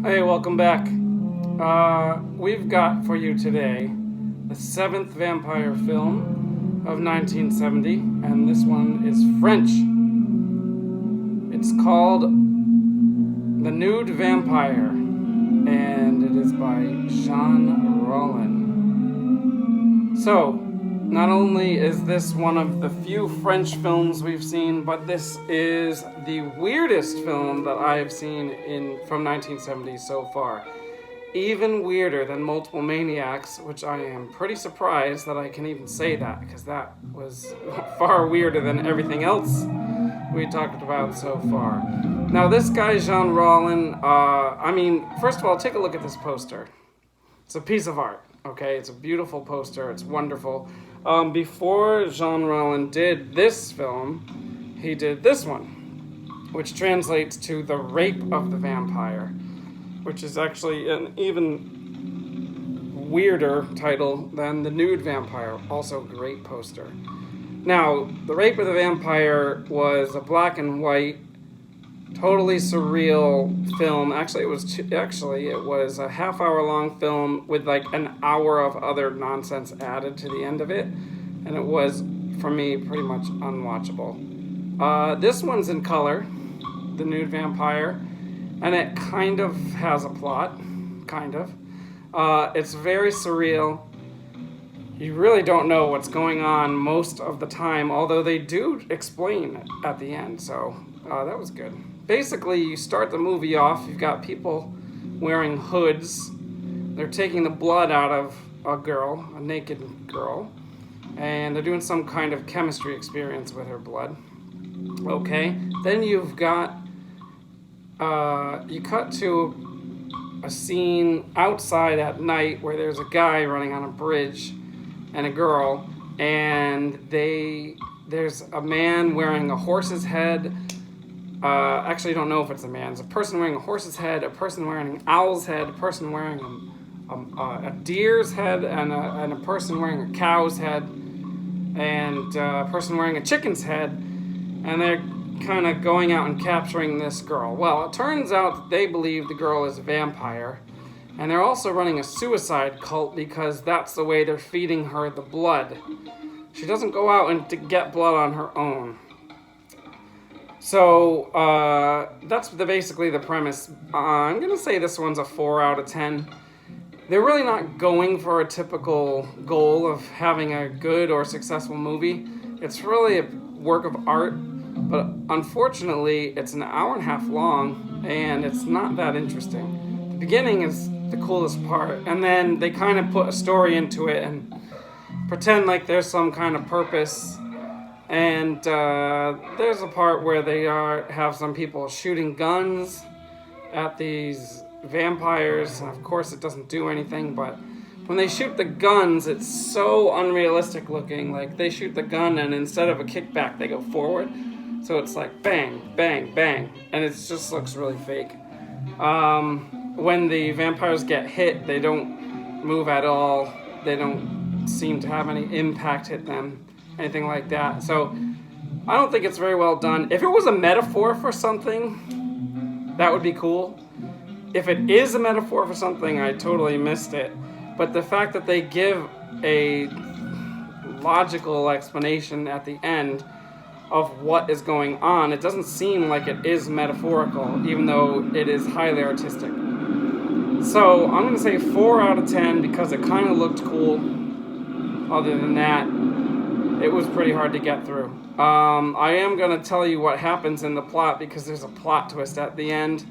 Hey, welcome back. We've got for you today the seventh vampire film of 1970, and this one is French. It's called The Nude Vampire, and it is by Jean Rollin. So, not only is this one of the few French films we've seen, but this is the weirdest film that I have seen from 1970 so far. Even weirder than Multiple Maniacs, which I am pretty surprised that I can even say that, because that was far weirder than everything else we talked about so far. Now, this guy, Jean Rollin, first of all, take a look at this poster. It's a piece of art, okay? It's a beautiful poster. It's wonderful. Before Jean Rollin did this film, he did this one, which translates to The Rape of the Vampire, which is actually an even weirder title than The Nude Vampire. Also great poster. Now, The Rape of the Vampire was a black and white, totally surreal film. Actually, it was a half-hour long film with like an hour of other nonsense added to the end of it, and it was, for me, pretty much unwatchable. This one's in color, The Nude Vampire, and it kind of has a plot, kind of. It's very surreal. You really don't know what's going on most of the time, although they do explain it at the end, so that was good. Basically, you start the movie off, you've got people wearing hoods. They're taking the blood out of a girl, a naked girl, and they're doing some kind of chemistry experience with her blood. Okay, then you've got, you cut to a scene outside at night where there's a guy running on a bridge and a girl, and there's a man wearing a horse's head. Actually, I don't know if it's a man. It's a person wearing a horse's head, a person wearing an owl's head, a person wearing a deer's head, and a person wearing a cow's head, and a person wearing a chicken's head, and they're kind of going out and capturing this girl. Well, it turns out that they believe the girl is a vampire, and they're also running a suicide cult because that's the way they're feeding her the blood. She doesn't go out and to get blood on her own. So, that's basically the premise. I'm going to say this one's a 4 out of 10. They're really not going for a typical goal of having a good or successful movie. It's really a work of art, but unfortunately, it's an hour and a half long, and it's not that interesting. The beginning is the coolest part, and then they kind of put a story into it and pretend like there's some kind of purpose. And there's a part where they have some people shooting guns at these vampires. And of course, it doesn't do anything, but when they shoot the guns, it's so unrealistic looking. Like, they shoot the gun, and instead of a kickback, they go forward. So it's like bang, bang, bang. And it just looks really fake. When the vampires get hit, they don't move at all. They don't seem to have any impact hit them. Anything like that. So I don't think it's very well done. If it was a metaphor for something, that would be cool. If it is a metaphor for something, I totally missed it. But the fact that they give a logical explanation at the end of what is going on, it doesn't seem like it is metaphorical, even though it is highly artistic. So I'm going to say 4 out of 10 because it kind of looked cool. Other than that, it was pretty hard to get through. I am going to tell you what happens in the plot because there's a plot twist at the end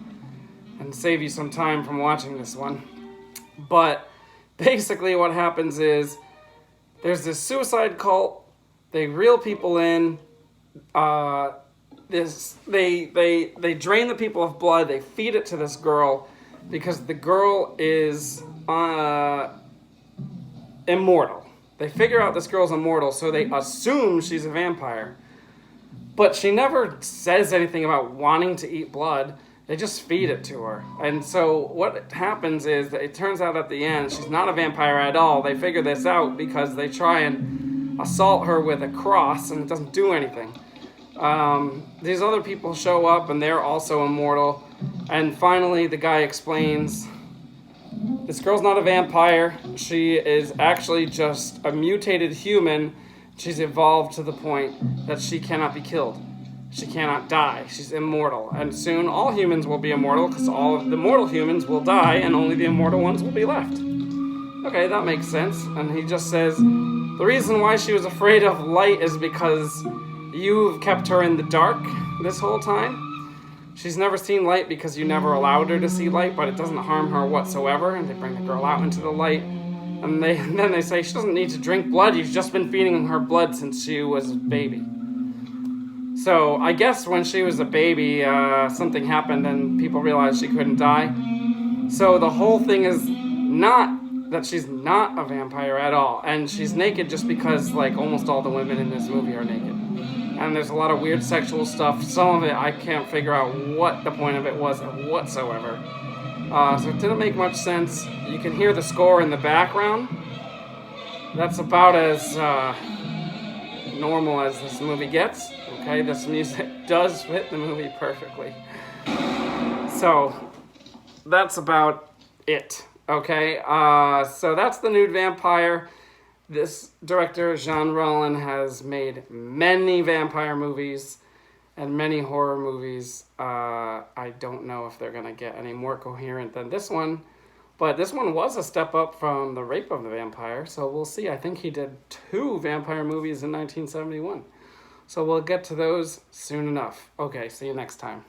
and save you some time from watching this one. But basically what happens is there's this suicide cult. They reel people in. They drain the people of blood. They feed it to this girl because the girl is immortal. They figure out this girl's immortal, so they assume she's a vampire. But she never says anything about wanting to eat blood. They just feed it to her. And so what happens is that it turns out at the end, she's not a vampire at all. They figure this out because they try and assault her with a cross, and it doesn't do anything. These other people show up, and they're also immortal. And finally, the guy explains, this girl's not a vampire. She is actually just a mutated human. She's evolved to the point that she cannot be killed. She cannot die. She's immortal. And soon all humans will be immortal because all of the mortal humans will die and only the immortal ones will be left. Okay, that makes sense. And he just says, the reason why she was afraid of light is because you've kept her in the dark this whole time. She's never seen light because you never allowed her to see light, but it doesn't harm her whatsoever. And they bring the girl out into the light. And then they say she doesn't need to drink blood. You've just been feeding her blood since she was a baby. So I guess when she was a baby, something happened and people realized she couldn't die. So the whole thing is not that she's not a vampire at all. And she's naked just because like almost all the women in this movie are naked. And there's a lot of weird sexual stuff. Some of it I can't figure out what the point of it was whatsoever. So it didn't make much sense. You can hear the score in the background. That's about as normal as this movie gets. Okay, this music does fit the movie perfectly. So that's about it. Okay, so that's the Nude Vampire. This director, Jean Rollin, has made many vampire movies and many horror movies. I don't know if they're going to get any more coherent than this one, but this one was a step up from The Rape of the Vampire, so we'll see. I think he did 2 vampire movies in 1971. So we'll get to those soon enough. Okay, see you next time.